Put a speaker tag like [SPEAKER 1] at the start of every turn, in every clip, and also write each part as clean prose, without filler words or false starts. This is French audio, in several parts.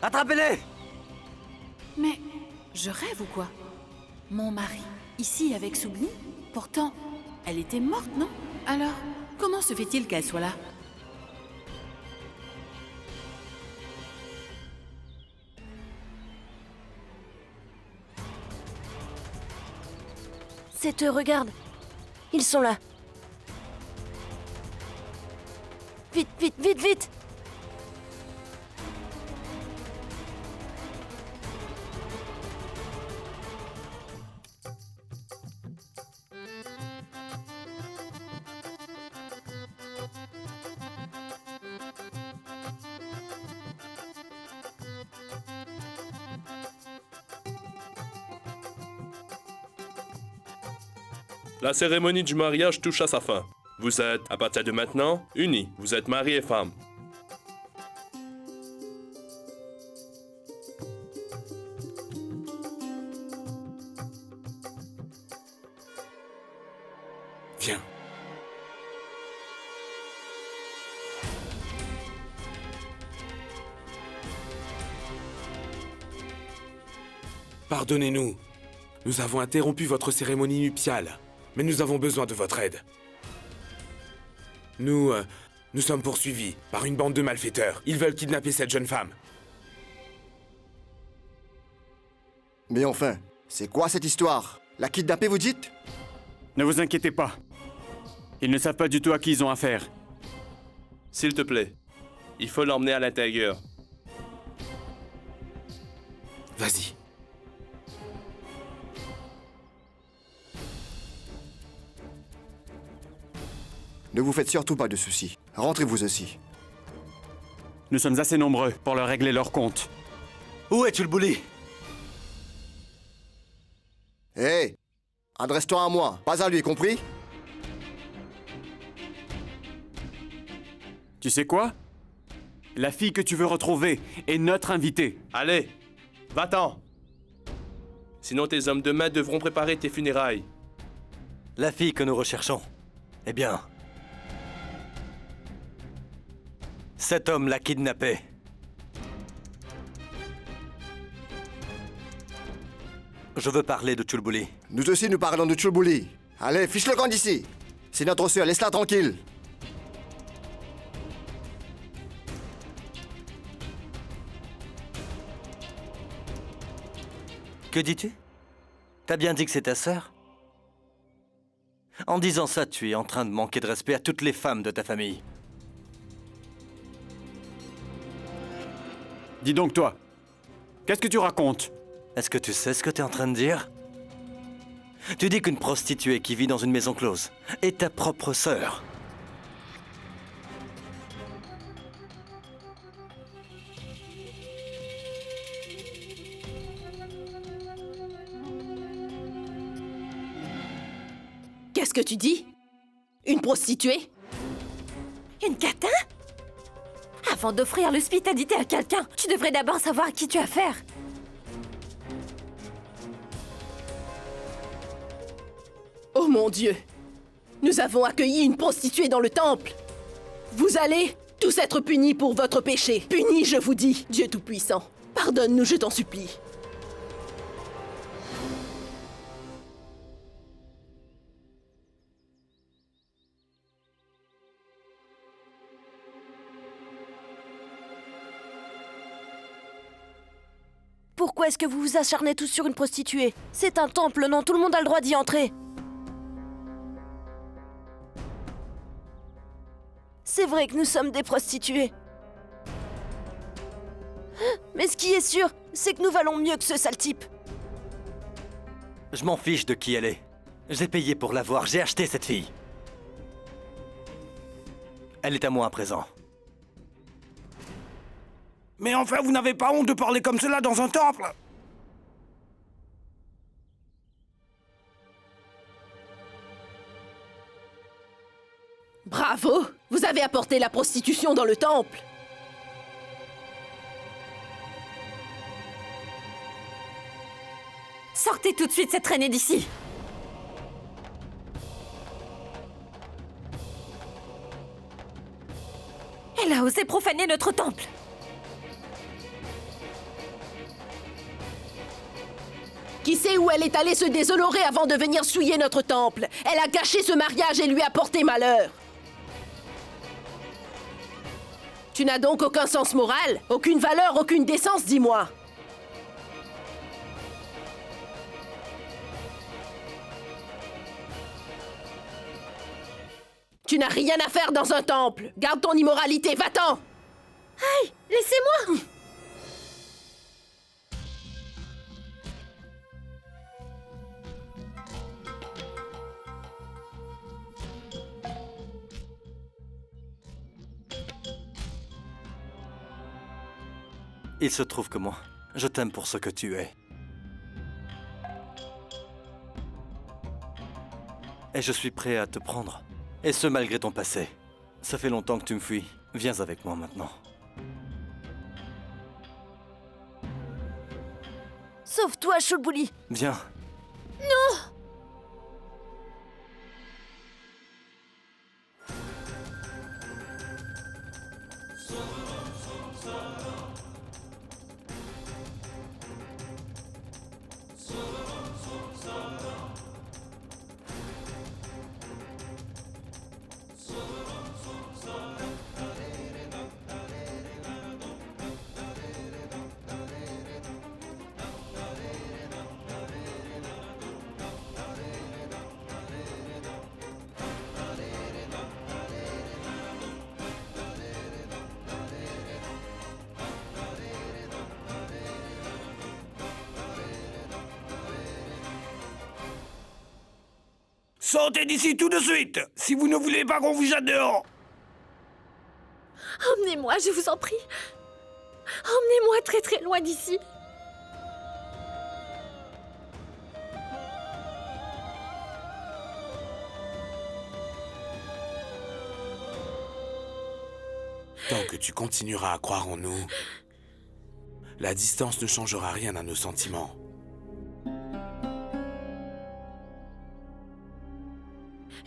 [SPEAKER 1] Attrapez-les!
[SPEAKER 2] Mais je rêve ou quoi? Mon mari, ici avec Soubni? Pourtant, elle était morte, non? Alors, comment se fait-il qu'elle soit là?
[SPEAKER 3] C'est eux, regarde. Ils sont là. Vite, vite, vite, vite!
[SPEAKER 4] La cérémonie du mariage touche à sa fin. Vous êtes, à partir de maintenant, unis. Vous êtes mari et femme.
[SPEAKER 5] Viens. Pardonnez-nous. Nous avons interrompu votre cérémonie nuptiale, mais nous avons besoin de votre aide. Nous sommes poursuivis par une bande de malfaiteurs. Ils veulent kidnapper cette jeune femme.
[SPEAKER 6] Mais enfin, c'est quoi cette histoire? La kidnapper, vous dites?
[SPEAKER 7] Ne vous inquiétez pas. Ils ne savent pas du tout à qui ils ont affaire.
[SPEAKER 4] S'il te plaît, il faut l'emmener à l'intérieur.
[SPEAKER 5] Vas-y.
[SPEAKER 6] Ne vous faites surtout pas de soucis. Rentrez-vous aussi.
[SPEAKER 7] Nous sommes assez nombreux pour leur régler leur compte.
[SPEAKER 1] Où es-tu le bully?
[SPEAKER 6] Hé! Adresse-toi à moi, pas à lui, compris?
[SPEAKER 7] Tu sais quoi? La fille que tu veux retrouver est notre invitée.
[SPEAKER 4] Allez, va-t'en. Sinon tes hommes de main devront préparer tes funérailles.
[SPEAKER 1] La fille que nous recherchons. Eh bien... cet homme l'a kidnappée. Je veux parler de Chulbuli.
[SPEAKER 6] Nous aussi, nous parlons de Chulbuli. Allez, fiche le camp d'ici. C'est notre sœur, laisse-la tranquille.
[SPEAKER 1] Que dis-tu? T'as bien dit que c'est ta sœur? En disant ça, tu es en train de manquer de respect à toutes les femmes de ta famille.
[SPEAKER 7] Dis donc toi, qu'est-ce que tu racontes?
[SPEAKER 1] Est-ce que tu sais ce que t'es en train de dire? Tu dis qu'une prostituée qui vit dans une maison close est ta propre sœur.
[SPEAKER 8] Qu'est-ce que tu dis? Une prostituée?
[SPEAKER 3] Une catin? Avant d'offrir l'hospitalité à quelqu'un, tu devrais d'abord savoir à qui tu as affaire.
[SPEAKER 8] Oh mon Dieu! Nous avons accueilli une prostituée dans le temple! Vous allez tous être punis pour votre péché. Punis, je vous dis, Dieu Tout-Puissant. Pardonne-nous, je t'en supplie.
[SPEAKER 3] Pourquoi est-ce que vous vous acharnez tous sur une prostituée? C'est un temple, non? Tout le monde a le droit d'y entrer. C'est vrai que nous sommes des prostituées. Mais ce qui est sûr, c'est que nous valons mieux que ce sale type.
[SPEAKER 1] Je m'en fiche de qui elle est. J'ai payé pour la voir, j'ai acheté cette fille. Elle est à moi à présent.
[SPEAKER 5] Mais enfin, vous n'avez pas honte de parler comme cela dans un temple?
[SPEAKER 8] Bravo! Vous avez apporté la prostitution dans le temple!
[SPEAKER 3] Sortez tout de suite cette traînée d'ici! Elle a osé profaner notre temple!
[SPEAKER 8] Qui sait où elle est allée se déshonorer avant de venir souiller notre temple? Elle a gâché ce mariage et lui a porté malheur. Tu n'as donc aucun sens moral? Aucune valeur, aucune décence, dis-moi. Tu n'as rien à faire dans un temple. Garde ton immoralité, va-t'en!
[SPEAKER 3] Aïe, laissez-moi!
[SPEAKER 1] Il se trouve que moi, je t'aime pour ce que tu es. Et je suis prêt à te prendre. Et ce, malgré ton passé. Ça fait longtemps que tu me fuis. Viens avec moi maintenant.
[SPEAKER 3] Sauve-toi, Chulbuli!
[SPEAKER 1] Viens.
[SPEAKER 9] Sortez d'ici tout de suite, si vous ne voulez pas qu'on vous jette dehors.
[SPEAKER 3] Emmenez-moi, je vous en prie. Emmenez-moi très très loin d'ici.
[SPEAKER 5] Tant que tu continueras à croire en nous, la distance ne changera rien à nos sentiments.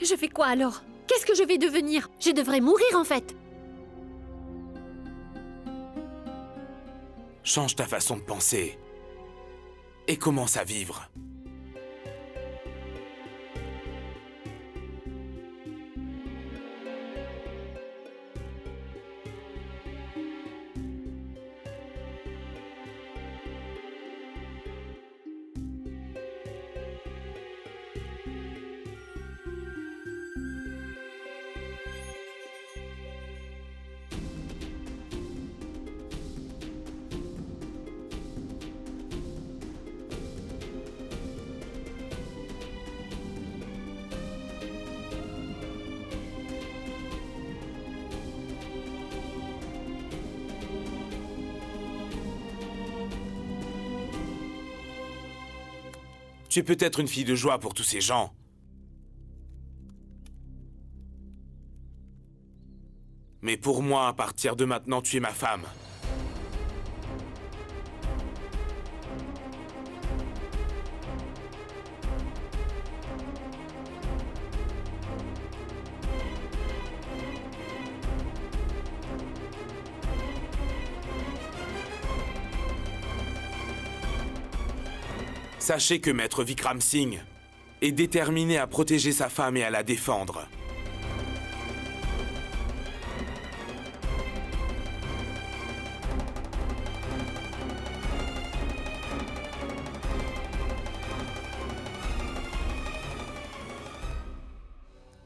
[SPEAKER 3] Je fais quoi alors? Qu'est-ce que je vais devenir? Je devrais mourir en fait.
[SPEAKER 5] Change ta façon de penser et commence à vivre. Tu es peut-être une fille de joie pour tous ces gens. Mais pour moi, à partir de maintenant, tu es ma femme. Sachez que Maître Vikram Singh est déterminé à protéger sa femme et à la défendre.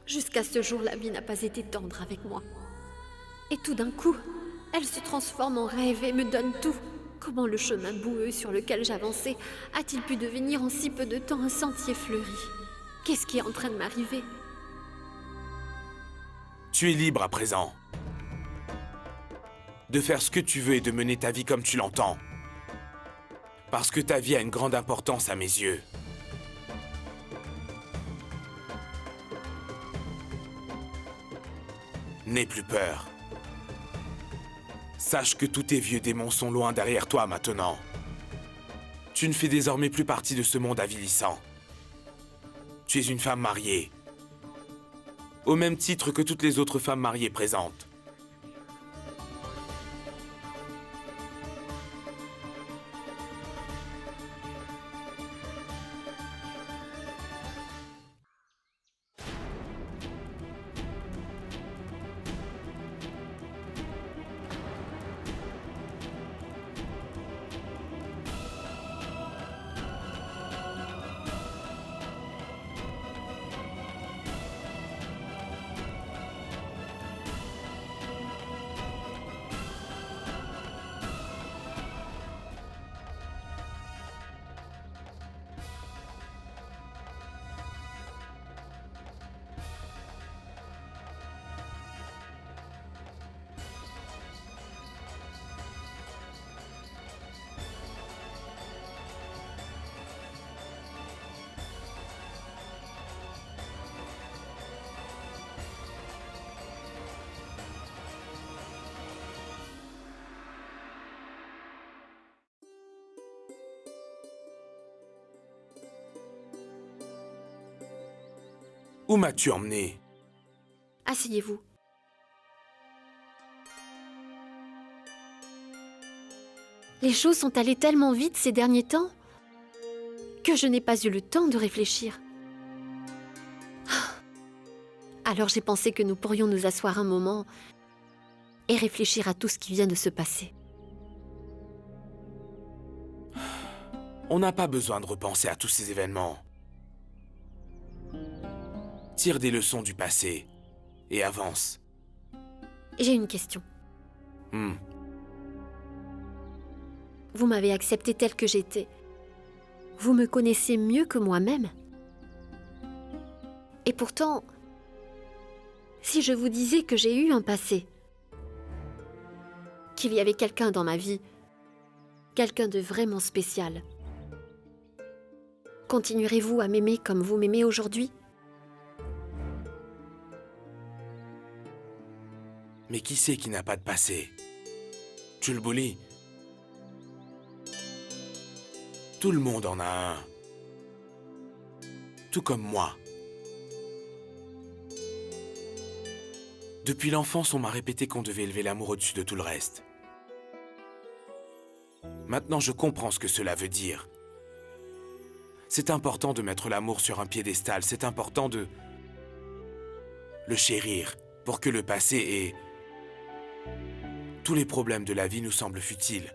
[SPEAKER 3] Jusqu'à ce jour, la vie n'a pas été tendre avec moi. Et tout d'un coup, elle se transforme en rêve et me donne tout. Comment le chemin boueux sur lequel j'avançais a-t-il pu devenir en si peu de temps un sentier fleuri? Qu'est-ce qui est en train de m'arriver?
[SPEAKER 5] Tu es libre à présent. De faire ce que tu veux et de mener ta vie comme tu l'entends. Parce que ta vie a une grande importance à mes yeux. N'aie plus peur. Sache que tous tes vieux démons sont loin derrière toi maintenant. Tu ne fais désormais plus partie de ce monde avilissant. Tu es une femme mariée. Au même titre que toutes les autres femmes mariées présentes. Où m'as-tu emmené?
[SPEAKER 3] Asseyez-vous. Les choses sont allées tellement vite ces derniers temps que je n'ai pas eu le temps de réfléchir. Alors j'ai pensé que nous pourrions nous asseoir un moment et réfléchir à tout ce qui vient de se passer.
[SPEAKER 5] On n'a pas besoin de repenser à tous ces événements. Tire des leçons du passé et avance.
[SPEAKER 3] J'ai une question.
[SPEAKER 5] Hmm.
[SPEAKER 3] Vous m'avez accepté tel que j'étais. Vous me connaissez mieux que moi-même. Et pourtant, si je vous disais que j'ai eu un passé, qu'il y avait quelqu'un dans ma vie, quelqu'un de vraiment spécial, continuerez-vous à m'aimer comme vous m'aimez aujourd'hui?
[SPEAKER 5] Mais qui c'est qui n'a pas de passé? Chulbuli. Tout le monde en a un. Tout comme moi. Depuis l'enfance, on m'a répété qu'on devait élever l'amour au-dessus de tout le reste. Maintenant, je comprends ce que cela veut dire. C'est important de mettre l'amour sur un piédestal, c'est important de le chérir pour que le passé et tous les problèmes de la vie nous semblent futiles.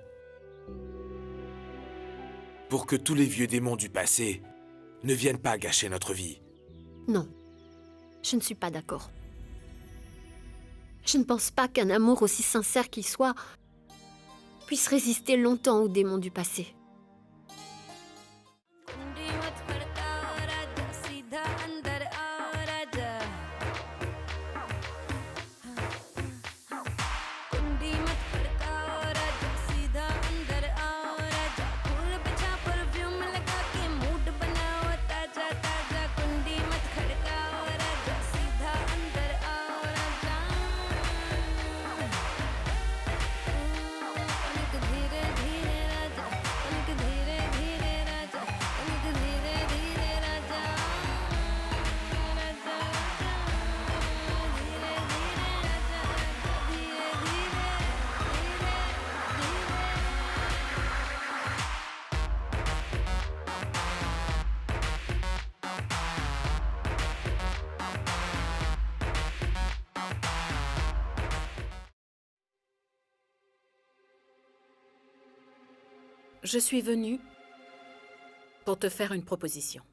[SPEAKER 5] Pour que tous les vieux démons du passé ne viennent pas gâcher notre vie.
[SPEAKER 3] Non, je ne suis pas d'accord. Je ne pense pas qu'un amour aussi sincère qu'il soit puisse résister longtemps aux démons du passé.
[SPEAKER 2] Je suis venue pour te faire une proposition.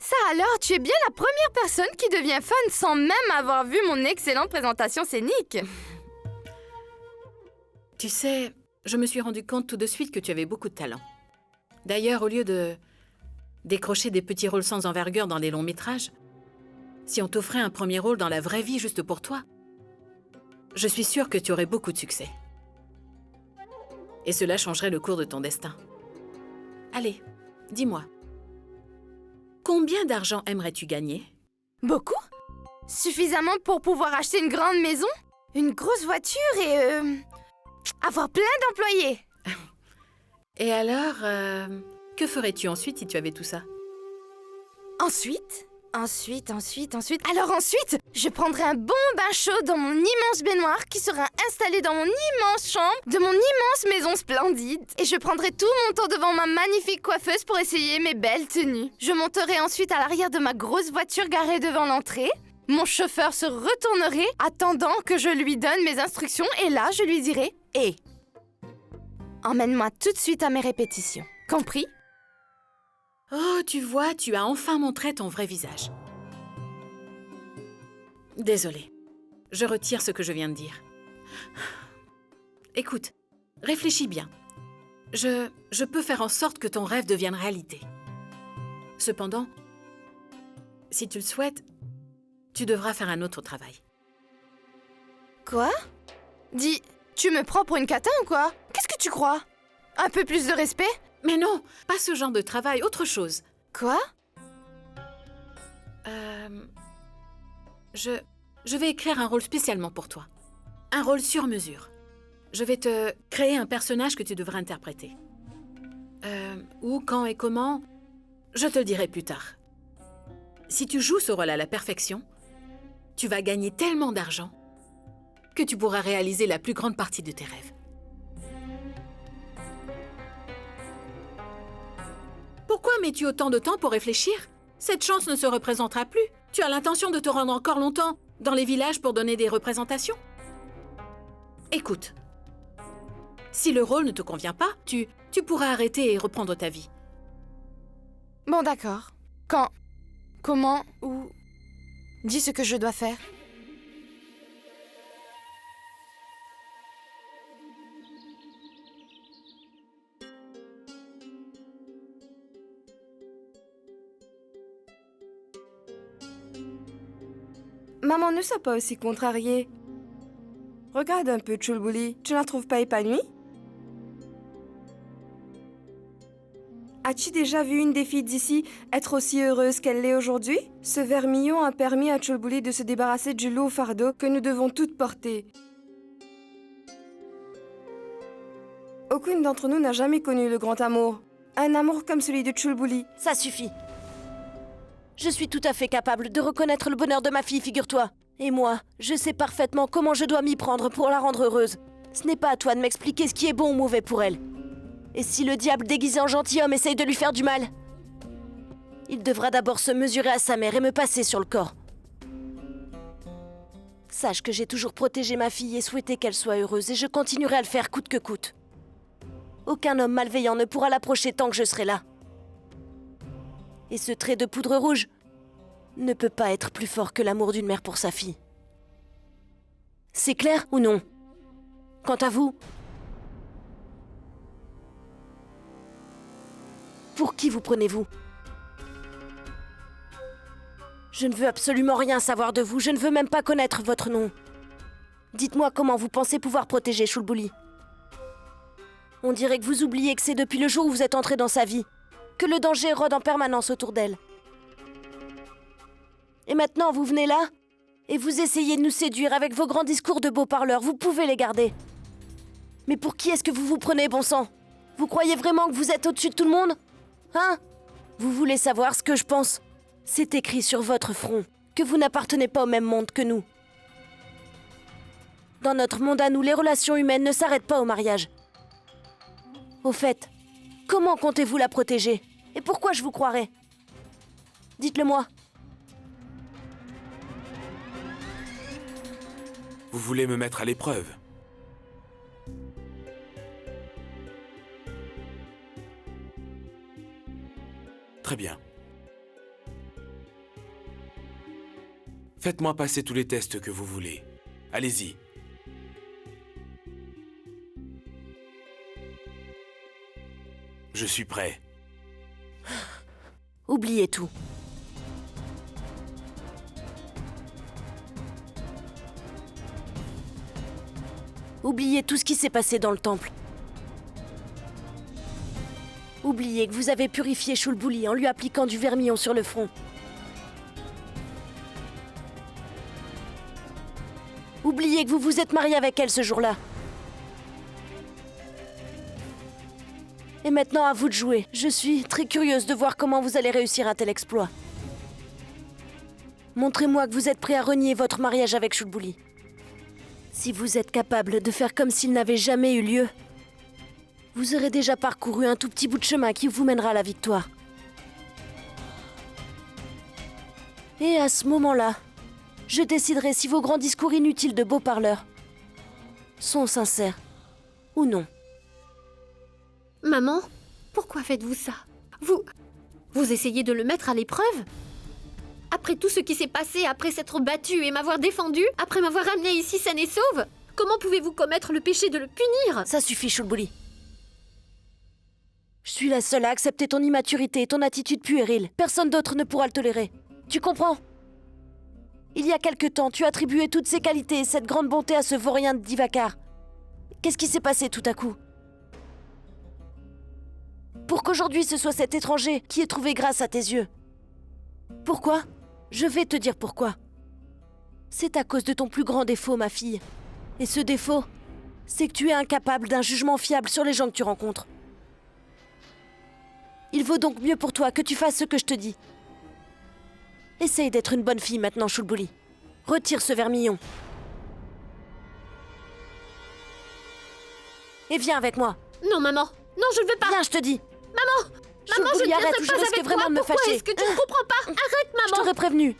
[SPEAKER 10] Ça alors, tu es bien la première personne qui devient fan sans même avoir vu mon excellente présentation scénique.
[SPEAKER 2] Tu sais, je me suis rendu compte tout de suite que tu avais beaucoup de talent. D'ailleurs, au lieu de décrocher des petits rôles sans envergure dans les longs métrages, si on t'offrait un premier rôle dans la vraie vie juste pour toi, je suis sûre que tu aurais beaucoup de succès. Et cela changerait le cours de ton destin. Allez, dis-moi, combien d'argent aimerais-tu gagner?
[SPEAKER 10] Beaucoup? Suffisamment pour pouvoir acheter une grande maison, une grosse voiture et avoir plein d'employés.
[SPEAKER 2] Et alors, que ferais-tu ensuite si tu avais tout ça?
[SPEAKER 10] Ensuite, alors ensuite, je prendrai un bon bain chaud dans mon immense baignoire qui sera installé dans mon immense chambre de mon immense maison splendide. Et je prendrai tout mon temps devant ma magnifique coiffeuse pour essayer mes belles tenues. Je monterai ensuite à l'arrière de ma grosse voiture garée devant l'entrée. Mon chauffeur se retournerait, attendant que je lui donne mes instructions. Et là, je lui dirai « Hé, emmène-moi tout de suite à mes répétitions. Compris ?»
[SPEAKER 2] Oh, tu vois, tu as enfin montré ton vrai visage. Désolée, je retire ce que je viens de dire. Écoute, réfléchis bien. Je peux faire en sorte que ton rêve devienne réalité. Cependant, si tu le souhaites, tu devras faire un autre travail.
[SPEAKER 10] Quoi? Dis, tu me prends pour une catin ou quoi? Qu'est-ce que tu crois? Un peu plus de respect?
[SPEAKER 2] Mais non, pas ce genre de travail, autre chose.
[SPEAKER 10] Quoi?
[SPEAKER 2] Je vais écrire un rôle spécialement pour toi. Un rôle sur mesure. Je vais te créer un personnage que tu devras interpréter. Où, quand et comment, je te le dirai plus tard. Si tu joues ce rôle à la perfection, tu vas gagner tellement d'argent que tu pourras réaliser la plus grande partie de tes rêves. Pourquoi mets-tu autant de temps pour réfléchir? Cette chance ne se représentera plus. Tu as l'intention de te rendre encore longtemps dans les villages pour donner des représentations? Écoute, si le rôle ne te convient pas, tu pourras arrêter et reprendre ta vie.
[SPEAKER 10] Bon, d'accord. Quand? Comment? Où? Dis ce que je dois faire.
[SPEAKER 11] Maman, ne sois pas aussi contrariée. Regarde un peu Chulbuli, tu ne la trouves pas épanouie? As-tu déjà vu une des filles d'ici être aussi heureuse qu'elle l'est aujourd'hui? Ce vermillon a permis à Chulbuli de se débarrasser du lourd fardeau que nous devons toutes porter. Aucune d'entre nous n'a jamais connu le grand amour. Un amour comme celui de Chulbuli.
[SPEAKER 8] Ça suffit. Je suis tout à fait capable de reconnaître le bonheur de ma fille, figure-toi. Et moi, je sais parfaitement comment je dois m'y prendre pour la rendre heureuse. Ce n'est pas à toi de m'expliquer ce qui est bon ou mauvais pour elle. Et si le diable déguisé en gentilhomme essaye de lui faire du mal, il devra d'abord se mesurer à sa mère et me passer sur le corps. Sache que j'ai toujours protégé ma fille et souhaité qu'elle soit heureuse, et je continuerai à le faire coûte que coûte. Aucun homme malveillant ne pourra l'approcher tant que je serai là. Et ce trait de poudre rouge ne peut pas être plus fort que l'amour d'une mère pour sa fille. C'est clair ou non? Quant à vous, pour qui vous prenez-vous? Je ne veux absolument rien savoir de vous, je ne veux même pas connaître votre nom. Dites-moi comment vous pensez pouvoir protéger Chulbuli. On dirait que vous oubliez que c'est depuis le jour où vous êtes entré dans sa vie que le danger rôde en permanence autour d'elle. Et maintenant, vous venez là et vous essayez de nous séduire avec vos grands discours de beaux parleurs. Vous pouvez les garder. Mais pour qui est-ce que vous vous prenez, bon sang? Vous croyez vraiment que vous êtes au-dessus de tout le monde? Hein? Vous voulez savoir ce que je pense? C'est écrit sur votre front que vous n'appartenez pas au même monde que nous. Dans notre monde à nous, les relations humaines ne s'arrêtent pas au mariage. Au fait, comment comptez-vous la protéger? Et pourquoi je vous croirais? Dites-le-moi.
[SPEAKER 5] Vous voulez me mettre à l'épreuve? Très bien. Faites-moi passer tous les tests que vous voulez. Allez-y. Je suis prêt.
[SPEAKER 8] Oubliez tout. Oubliez tout ce qui s'est passé dans le temple. Oubliez que vous avez purifié Chulbuli en lui appliquant du vermillon sur le front. Oubliez que vous vous êtes marié avec elle ce jour-là. Et maintenant, à vous de jouer. Je suis très curieuse de voir comment vous allez réussir un tel exploit. Montrez-moi que vous êtes prêt à renier votre mariage avec Chulbuli. Si vous êtes capable de faire comme s'il n'avait jamais eu lieu, vous aurez déjà parcouru un tout petit bout de chemin qui vous mènera à la victoire. Et à ce moment-là, je déciderai si vos grands discours inutiles de beaux parleurs sont sincères ou non.
[SPEAKER 3] Maman, pourquoi faites-vous ça? Vous essayez de le mettre à l'épreuve? Après tout ce qui s'est passé, après s'être battu et m'avoir défendu, après m'avoir ramené ici saine et sauve, comment pouvez-vous commettre le péché de le punir?
[SPEAKER 8] Ça suffit, Chulbuli. Je suis la seule à accepter ton immaturité et ton attitude puérile. Personne d'autre ne pourra le tolérer. Tu comprends? Il y a quelque temps, tu attribuais toutes ces qualités et cette grande bonté à ce vaurien de Divakar. Qu'est-ce qui s'est passé tout à coup? Pour qu'aujourd'hui ce soit cet étranger qui ait trouvé grâce à tes yeux. Pourquoi? Je vais te dire pourquoi. C'est à cause de ton plus grand défaut, ma fille. Et ce défaut, c'est que tu es incapable d'un jugement fiable sur les gens que tu rencontres. Il vaut donc mieux pour toi que tu fasses ce que je te dis.
[SPEAKER 12] Essaye d'être une bonne fille maintenant, Chulbuli. Retire ce vermillon. Et viens avec moi.
[SPEAKER 3] Non, maman. Non, je ne veux pas.
[SPEAKER 12] Viens, je te dis.
[SPEAKER 3] Maman, maman, je ne
[SPEAKER 12] arrête,
[SPEAKER 3] viendrai
[SPEAKER 12] ou je
[SPEAKER 3] pas
[SPEAKER 12] risque
[SPEAKER 3] avec
[SPEAKER 12] vraiment
[SPEAKER 3] toi.
[SPEAKER 12] de me
[SPEAKER 3] Pourquoi
[SPEAKER 12] fâcher.
[SPEAKER 3] est-ce que tu ne comprends pas? Arrête,
[SPEAKER 12] Je
[SPEAKER 3] maman.
[SPEAKER 12] t'aurais prévenu.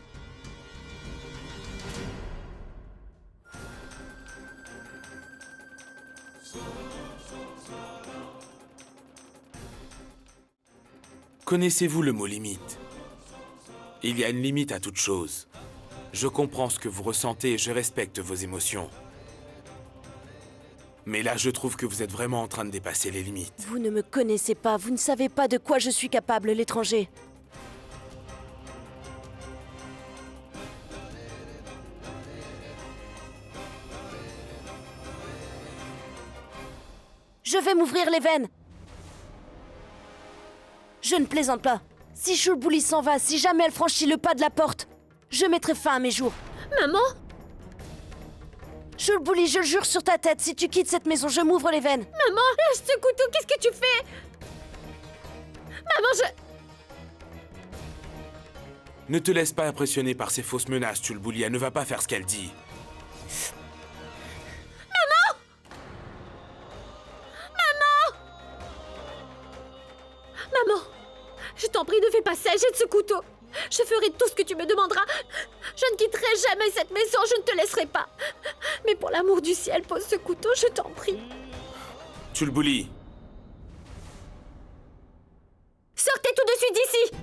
[SPEAKER 5] Connaissez-vous le mot limite? Il y a une limite à toute chose. Je comprends ce que vous ressentez et je respecte vos émotions. Mais là, je trouve que vous êtes vraiment en train de dépasser les limites.
[SPEAKER 12] Vous ne me connaissez pas, vous ne savez pas de quoi je suis capable, l'étranger. Je vais m'ouvrir les veines. Je ne plaisante pas. Si Chulbuli s'en va, si jamais elle franchit le pas de la porte, je mettrai fin à mes jours.
[SPEAKER 3] Maman?
[SPEAKER 12] Chulbuli, je le jure sur ta tête, si tu quittes cette maison, je m'ouvre les veines.
[SPEAKER 3] Maman, lâche ce couteau, qu'est-ce que tu fais? Maman, je...
[SPEAKER 5] Ne te laisse pas impressionner par ces fausses menaces, Chulbuli. Elle ne va pas faire ce qu'elle dit.
[SPEAKER 3] Maman, je t'en prie, ne fais pas ça, jette ce couteau. Je ferai tout ce que tu me demanderas. Je ne quitterai jamais cette maison, je ne te laisserai pas. Mais pour l'amour du ciel, pose ce couteau, je t'en prie.
[SPEAKER 5] Chulbuli,
[SPEAKER 3] Sortez tout de suite d'ici.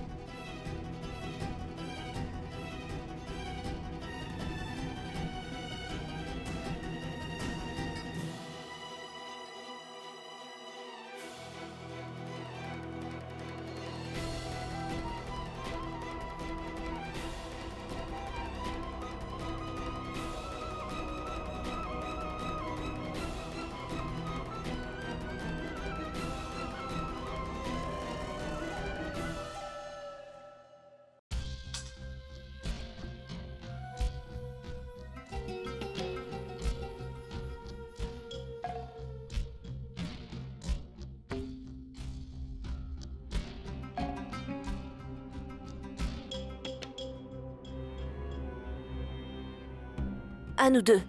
[SPEAKER 12] À nous deux.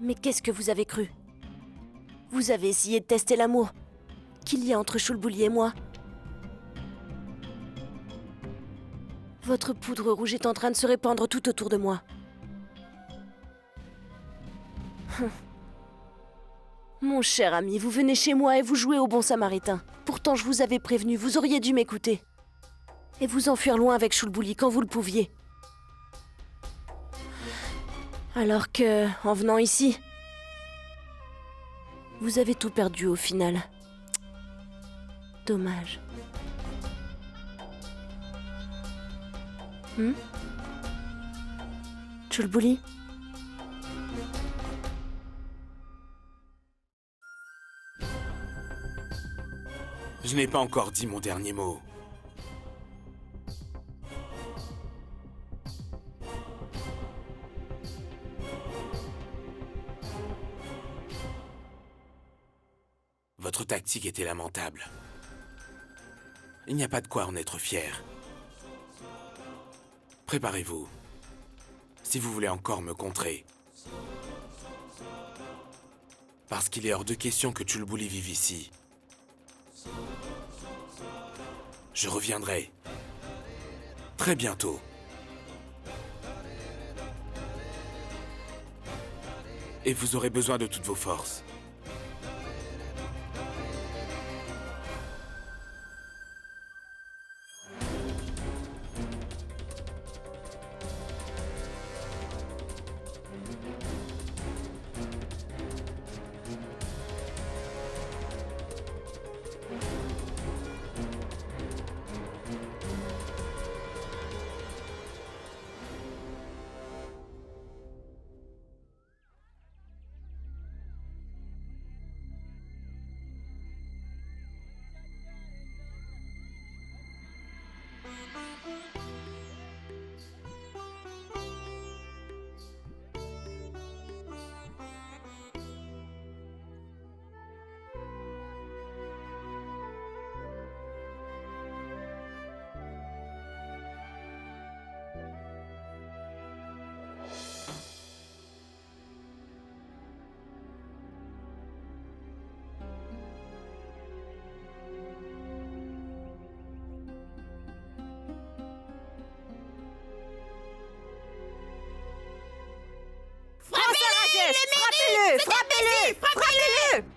[SPEAKER 12] Mais qu'est-ce que vous avez cru? Vous avez essayé de tester l'amour qu'il y a entre Chulbuli et moi. Votre poudre rouge est en train de se répandre tout autour de moi. Mon cher ami, vous venez chez moi et vous jouez au bon samaritain. Pourtant, je vous avais prévenu, vous auriez dû m'écouter. Et vous enfuir loin avec Chulbuli quand vous le pouviez. Alors que, en venant ici, vous avez tout perdu au final. Dommage. Chulbuli?
[SPEAKER 5] je n'ai pas encore dit mon dernier mot. Votre tactique était lamentable. Il n'y a pas de quoi en être fier. Préparez-vous, si vous voulez encore me contrer. Parce qu'il est hors de question que Chulbuli vive ici. Je reviendrai. Très bientôt. Et vous aurez besoin de toutes vos forces.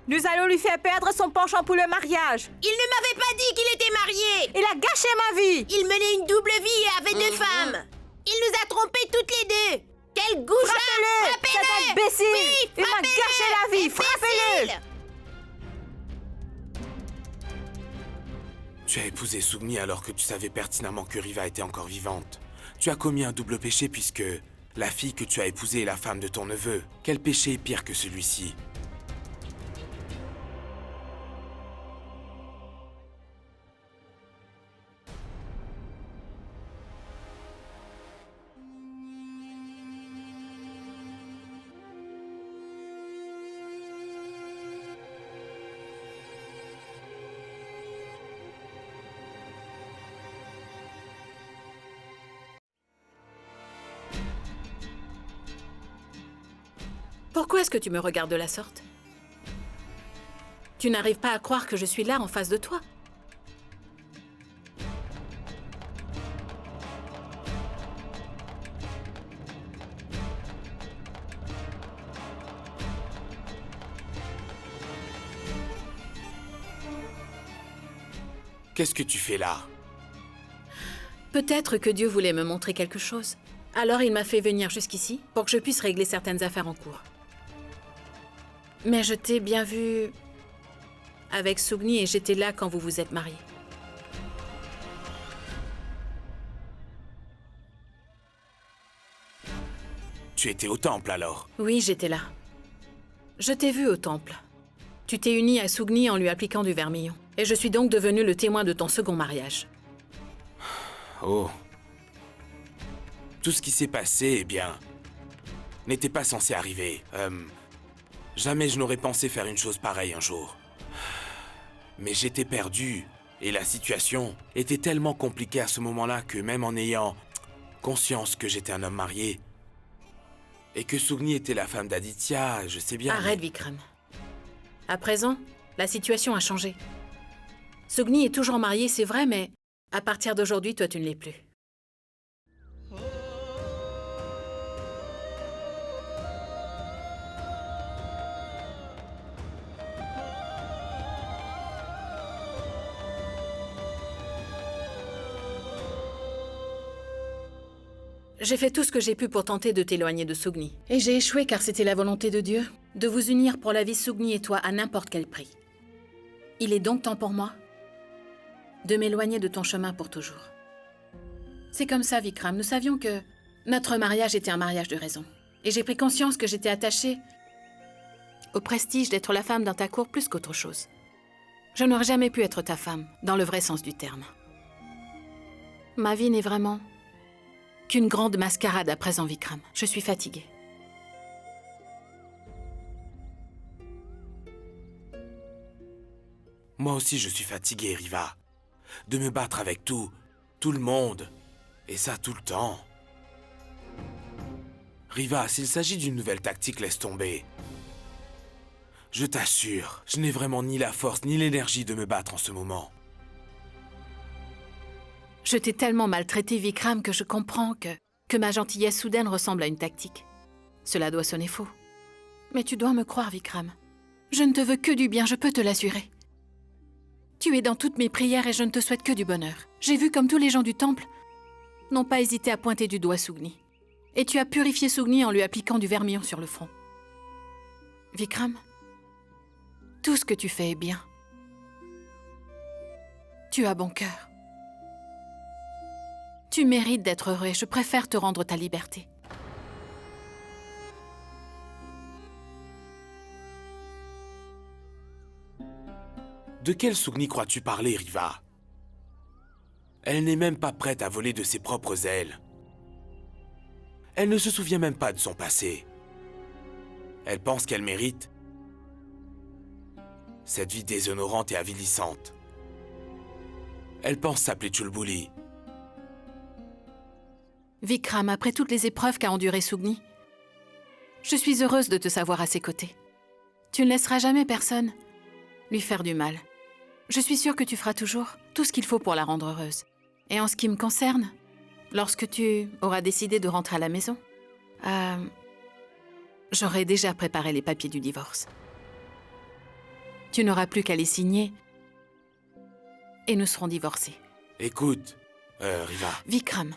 [SPEAKER 13] Nous allons lui faire perdre son penchant pour le mariage.
[SPEAKER 14] Il ne m'avait pas dit qu'il était marié.
[SPEAKER 13] Il a gâché ma vie.
[SPEAKER 14] Il menait une double vie et avait 2 femmes. Il nous a trompés toutes les 2. Quel goujat!
[SPEAKER 13] Frappez-le!
[SPEAKER 14] Frappez-le!
[SPEAKER 13] Cet imbécile!
[SPEAKER 14] Oui,
[SPEAKER 13] Il m'a gâché la vie! Frappez-le!
[SPEAKER 5] Tu as épousé Sugni alors que tu savais pertinemment que Riva était encore vivante. Tu as commis un double péché puisque la fille que tu as épousée est la femme de ton neveu. Quel péché est pire que celui-ci?
[SPEAKER 2] Pourquoi est-ce que tu me regardes de la sorte? Tu n'arrives pas à croire que je suis là en face de toi?
[SPEAKER 5] Qu'est-ce que tu fais là?
[SPEAKER 2] Peut-être que Dieu voulait me montrer quelque chose. Alors il m'a fait venir jusqu'ici pour que je puisse régler certaines affaires en cours. Mais je t'ai bien vu avec Sugni et j'étais là quand vous vous êtes mariés.
[SPEAKER 5] Tu étais au temple alors?
[SPEAKER 2] Oui, j'étais là. Je t'ai vu au temple. Tu t'es uni à Sugni en lui appliquant du vermillon. Et je suis donc devenu le témoin de ton second mariage.
[SPEAKER 5] Oh. Tout ce qui s'est passé, eh bien, n'était pas censé arriver. Jamais je n'aurais pensé faire une chose pareille un jour. Mais j'étais perdu, et la situation était tellement compliquée à ce moment-là que même en ayant conscience que j'étais un homme marié, et que Sugni était la femme d'Aditya, je sais bien...
[SPEAKER 2] Arrête, Vikram. À présent, la situation a changé. Sugni est toujours marié, c'est vrai, mais à partir d'aujourd'hui, toi, tu ne l'es plus. J'ai fait tout ce que j'ai pu pour tenter de t'éloigner de Sugni. Et j'ai échoué car c'était la volonté de Dieu de vous unir pour la vie Sugni et toi à n'importe quel prix. Il est donc temps pour moi de m'éloigner de ton chemin pour toujours. C'est comme ça, Vikram. Nous savions que notre mariage était un mariage de raison. Et j'ai pris conscience que j'étais attachée au prestige d'être la femme dans ta cour plus qu'autre chose. Je n'aurais jamais pu être ta femme, dans le vrai sens du terme. Ma vie n'est vraiment qu'une grande mascarade à présent, Vikram. Je suis fatiguée.
[SPEAKER 5] Moi aussi, je suis fatigué, Riva. De me battre avec tout le monde. Et ça tout le temps. Riva, s'il s'agit d'une nouvelle tactique, laisse tomber. Je t'assure, je n'ai vraiment ni la force ni l'énergie de me battre en ce moment.
[SPEAKER 2] Je t'ai tellement maltraité, Vikram, que je comprends que ma gentillesse soudaine ressemble à une tactique. Cela doit sonner faux. Mais tu dois me croire, Vikram. Je ne te veux que du bien, je peux te l'assurer. Tu es dans toutes mes prières et je ne te souhaite que du bonheur. J'ai vu comme tous les gens du temple n'ont pas hésité à pointer du doigt Sugni. Et tu as purifié Sugni en lui appliquant du vermillon sur le front. Vikram, tout ce que tu fais est bien. Tu as bon cœur. Tu mérites d'être heureux et je préfère te rendre ta liberté.
[SPEAKER 5] De quelle Sugni crois-tu parler, Riva? Elle n'est même pas prête à voler de ses propres ailes. Elle ne se souvient même pas de son passé. Elle pense qu'elle mérite cette vie déshonorante et avilissante. Elle pense s'appeler Chulbuli.
[SPEAKER 2] Vikram, après toutes les épreuves qu'a endurées Sugni, je suis heureuse de te savoir à ses côtés. Tu ne laisseras jamais personne lui faire du mal. Je suis sûre que tu feras toujours tout ce qu'il faut pour la rendre heureuse. Et en ce qui me concerne, lorsque tu auras décidé de rentrer à la maison, j'aurai déjà préparé les papiers du divorce. Tu n'auras plus qu'à les signer et nous serons divorcés.
[SPEAKER 5] Écoute, Riva...
[SPEAKER 2] Vikram,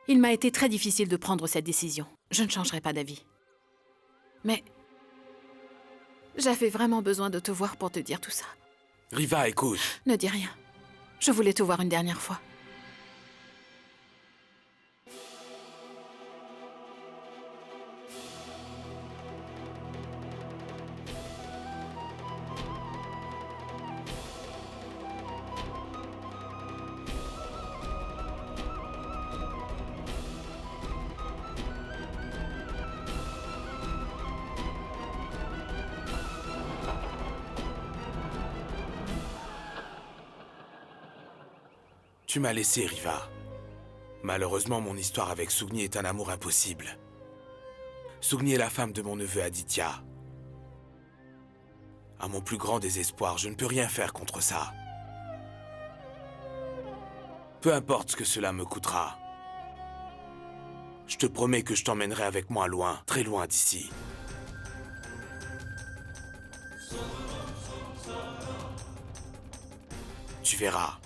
[SPEAKER 2] il m'a été très difficile de prendre cette décision. Je ne changerai pas d'avis. Mais j'avais vraiment besoin de te voir pour te dire tout ça.
[SPEAKER 5] Riva, écoute.
[SPEAKER 2] Ne dis rien. Je voulais te voir une dernière fois.
[SPEAKER 5] Tu m'as laissé, Riva. Malheureusement, mon histoire avec Sugni est un amour impossible. Sugni est la femme de mon neveu Aditya. À mon plus grand désespoir, je ne peux rien faire contre ça. Peu importe ce que cela me coûtera. Je te promets que je t'emmènerai avec moi loin, très loin d'ici. Tu verras.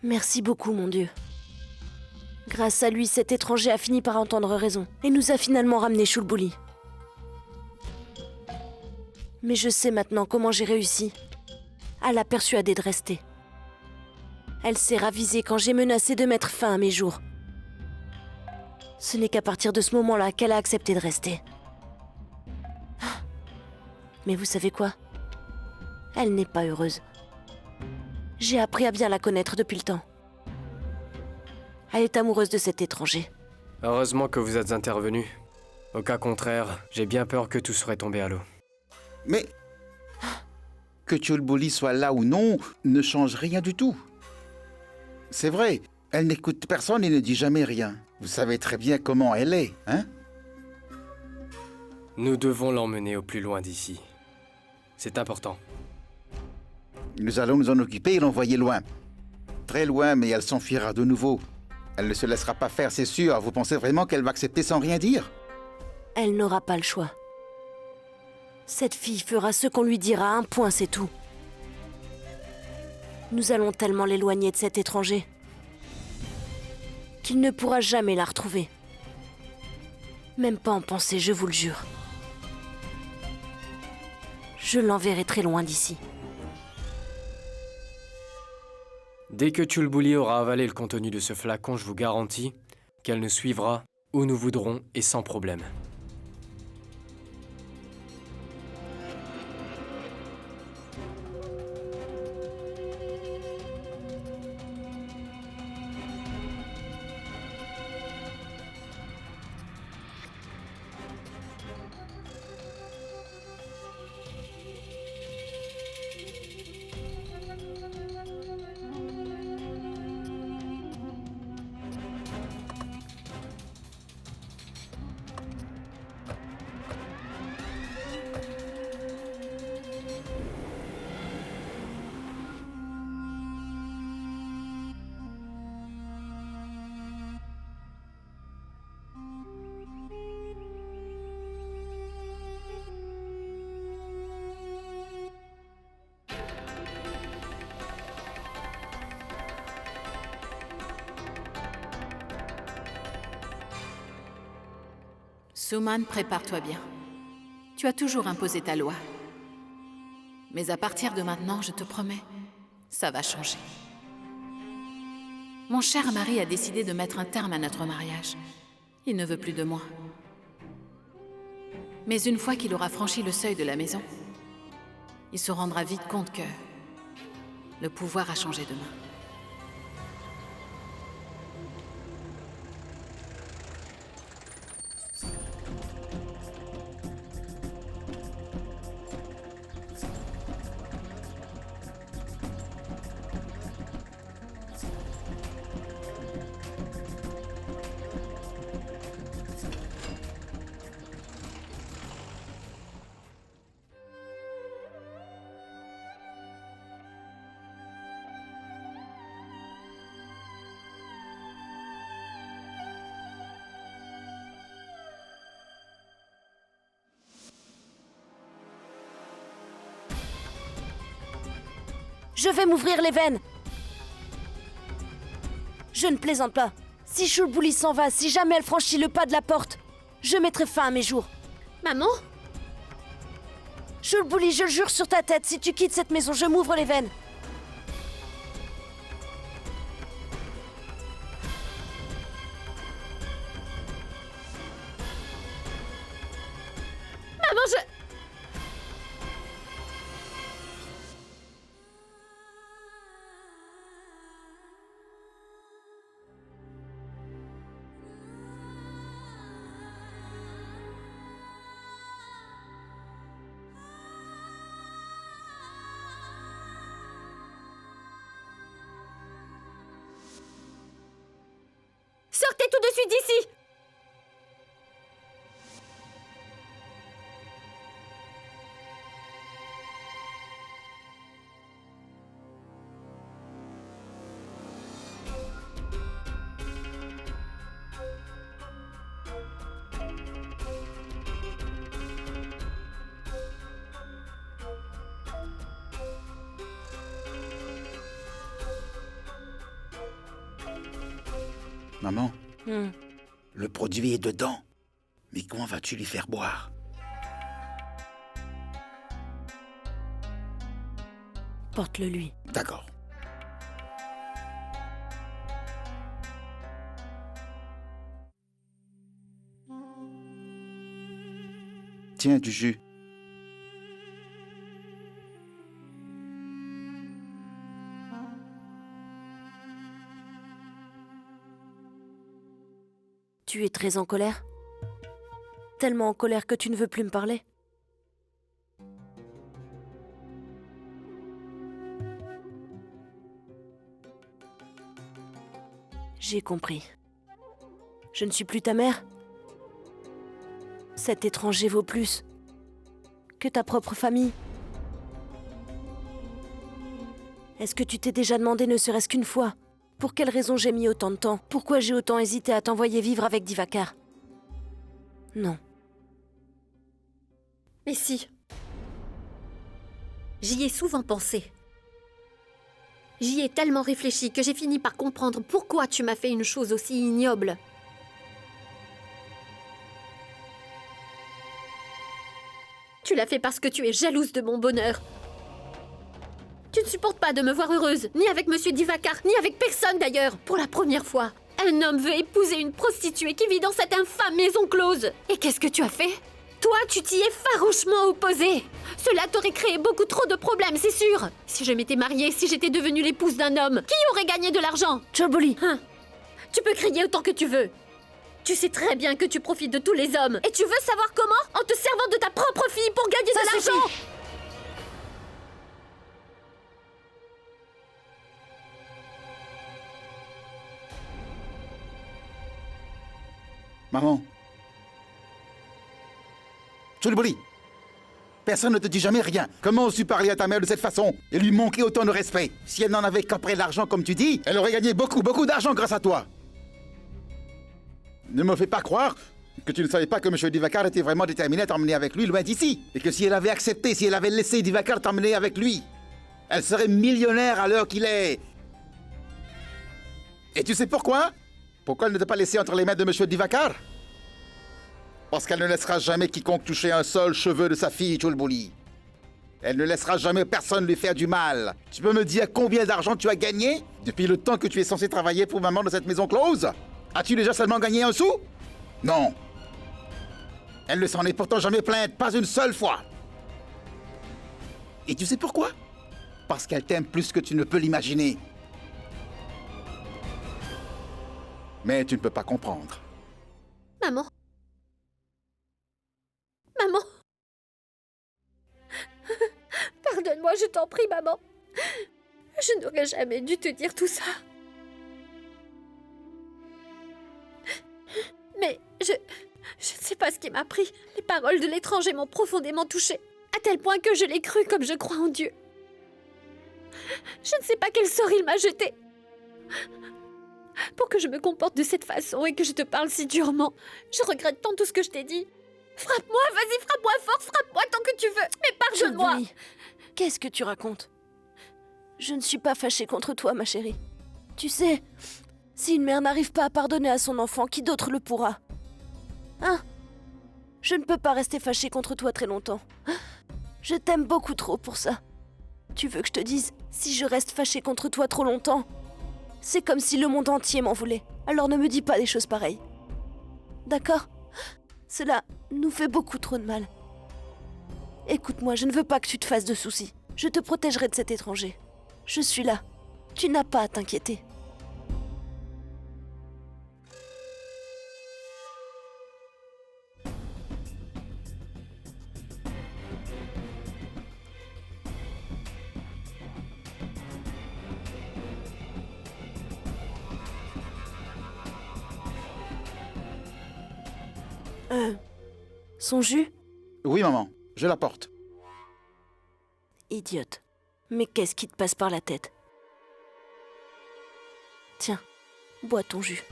[SPEAKER 12] Merci beaucoup, mon Dieu. Grâce à lui, cet étranger a fini par entendre raison et nous a finalement ramené Chulbuli. Mais je sais maintenant comment j'ai réussi à la persuader de rester. Elle s'est ravisée quand j'ai menacé de mettre fin à mes jours. Ce n'est qu'à partir de ce moment-là qu'elle a accepté de rester. Mais vous savez quoi? Elle n'est pas heureuse. J'ai appris à bien la connaître depuis le temps. Elle est amoureuse de cet étranger.
[SPEAKER 15] Heureusement que vous êtes intervenu. Au cas contraire, j'ai bien peur que tout serait tombé à l'eau.
[SPEAKER 16] Mais que Chulbuli soit là ou non ne change rien du tout. C'est vrai, elle n'écoute personne et ne dit jamais rien. Vous savez très bien comment elle est, hein?
[SPEAKER 15] Nous devons l'emmener au plus loin d'ici. C'est important.
[SPEAKER 16] Nous allons nous en occuper et l'envoyer loin. Très loin, mais elle s'enfuira de nouveau. Elle ne se laissera pas faire, c'est sûr. Vous pensez vraiment qu'elle va accepter sans rien dire?
[SPEAKER 12] Elle n'aura pas le choix. Cette fille fera ce qu'on lui dira, un point, c'est tout. Nous allons tellement l'éloigner de cet étranger qu'il ne pourra jamais la retrouver. Même pas en penser, je vous le jure. Je l'enverrai très loin d'ici.
[SPEAKER 15] Dès que Chulbuli aura avalé le contenu de ce flacon, je vous garantis qu'elle nous suivra où nous voudrons et sans problème.
[SPEAKER 2] Suman, prépare-toi bien. Tu as toujours imposé ta loi. Mais à partir de maintenant, je te promets, ça va changer. Mon cher mari a décidé de mettre un terme à notre mariage. Il ne veut plus de moi. Mais une fois qu'il aura franchi le seuil de la maison, il se rendra vite compte que le pouvoir a changé de main.
[SPEAKER 12] Je vais m'ouvrir les veines. Je ne plaisante pas. Si Chulbuli s'en va, si jamais elle franchit le pas de la porte, je mettrai fin à mes jours.
[SPEAKER 3] Maman?
[SPEAKER 12] Chulbuli, je le jure sur ta tête, si tu quittes cette maison, je m'ouvre les veines.
[SPEAKER 3] Maman, je... Sortez tout de suite d'ici!
[SPEAKER 16] Maman, le produit est dedans. Mais comment vas-tu lui faire boire?
[SPEAKER 12] Porte-le lui.
[SPEAKER 16] D'accord. Tiens, du jus.
[SPEAKER 12] Tu es très en colère? Tellement en colère que tu ne veux plus me parler? J'ai compris. Je ne suis plus ta mère? Cet étranger vaut plus que ta propre famille? Est-ce que tu t'es déjà demandé ne serait-ce qu'une fois pour quelle raison j'ai mis autant de temps? Pourquoi j'ai autant hésité à t'envoyer vivre avec Divakar? Non.
[SPEAKER 3] Mais si. J'y ai souvent pensé. J'y ai tellement réfléchi que j'ai fini par comprendre pourquoi tu m'as fait une chose aussi ignoble. Tu l'as fait parce que tu es jalouse de mon bonheur. Tu ne supportes pas de me voir heureuse, ni avec Monsieur Divakar, ni avec personne d'ailleurs. Pour la première fois, un homme veut épouser une prostituée qui vit dans cette infâme maison close. Et qu'est-ce que tu as fait? Toi, tu t'y es farouchement opposé. Cela t'aurait créé beaucoup trop de problèmes, c'est sûr. Si je m'étais mariée, si j'étais devenue l'épouse d'un homme, qui aurait gagné de l'argent?
[SPEAKER 12] Chulbuli.
[SPEAKER 3] Hein? Tu peux crier autant que tu veux. Tu sais très bien que tu profites de tous les hommes. Et tu veux savoir comment? En te servant de ta propre fille pour gagner de l'argent.
[SPEAKER 16] Maman. Chulbuli, personne ne te dit jamais rien. Comment oses-tu parler à ta mère de cette façon et lui manquer autant de respect? Si elle n'en avait qu'après l'argent, comme tu dis, elle aurait gagné beaucoup d'argent grâce à toi. Ne me fais pas croire que tu ne savais pas que M. Divakar était vraiment déterminé à t'emmener avec lui loin d'ici. Et que si elle avait accepté, si elle avait laissé Divakar t'emmener avec lui, elle serait millionnaire à l'heure qu'il est. Et tu sais pourquoi? Pourquoi elle ne t'a pas laissé entre les mains de M. Divakar? Parce qu'elle ne laissera jamais quiconque toucher un seul cheveu de sa fille, Chulbuli. Elle ne laissera jamais personne lui faire du mal. Tu peux me dire combien d'argent tu as gagné depuis le temps que tu es censé travailler pour maman dans cette maison close? As-tu déjà seulement gagné un sou? Non. Elle ne s'en est pourtant jamais plainte, pas une seule fois. Et tu sais pourquoi? Parce qu'elle t'aime plus que tu ne peux l'imaginer. Mais tu ne peux pas comprendre.
[SPEAKER 3] Maman. Maman. Pardonne-moi, je t'en prie, maman. Je n'aurais jamais dû te dire tout ça. Mais je ne sais pas ce qui m'a pris. Les paroles de l'étranger m'ont profondément touchée, à tel point que je l'ai cru comme je crois en Dieu. Je ne sais pas quel sort il m'a jeté pour que je me comporte de cette façon et que je te parle si durement. Je regrette tant tout ce que je t'ai dit. Frappe-moi, vas-y, frappe-moi fort, frappe-moi tant que tu veux, mais pardonne-moi.
[SPEAKER 12] Qu'est-ce que tu racontes? Je ne suis pas fâchée contre toi, ma chérie. Tu sais, si une mère n'arrive pas à pardonner à son enfant, qui d'autre le pourra? Hein? Je ne peux pas rester fâchée contre toi très longtemps. Je t'aime beaucoup trop pour ça. Tu veux que je te dise, si je reste fâchée contre toi trop longtemps, c'est comme si le monde entier m'en voulait. Alors ne me dis pas des choses pareilles. D'accord? Cela nous fait beaucoup trop de mal. Écoute-moi, je ne veux pas que tu te fasses de soucis. Je te protégerai de cet étranger. Je suis là. Tu n'as pas à t'inquiéter. Son jus?
[SPEAKER 16] Oui, maman, je l'apporte.
[SPEAKER 12] Idiote. Mais qu'est-ce qui te passe par la tête? Tiens, bois ton jus.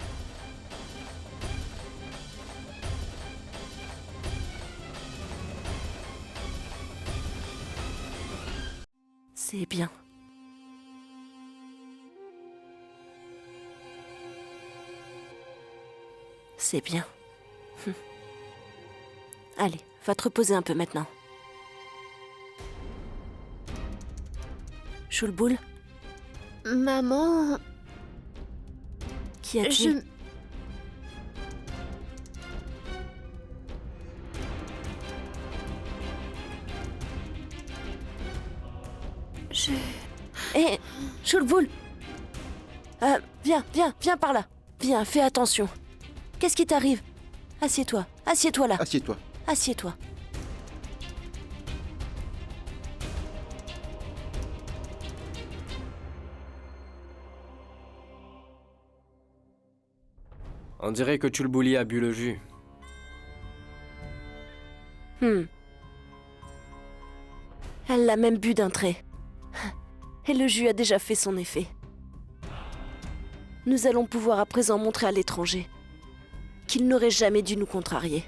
[SPEAKER 12] C'est bien. C'est bien. Allez, va te reposer un peu maintenant. Choulboul?
[SPEAKER 3] Maman...
[SPEAKER 12] Qu'y a-t-il? Hé, Choulboul! Viens par là. Viens, fais attention. Qu'est-ce qui t'arrive? Assieds-toi, assieds-toi là.
[SPEAKER 16] Assieds-toi.
[SPEAKER 12] Assieds-toi.
[SPEAKER 15] On dirait que Chulbouli a bu le jus.
[SPEAKER 12] Elle l'a même bu d'un trait. Et le jus a déjà fait son effet. Nous allons pouvoir à présent montrer à l'étranger qu'il n'aurait jamais dû nous contrarier.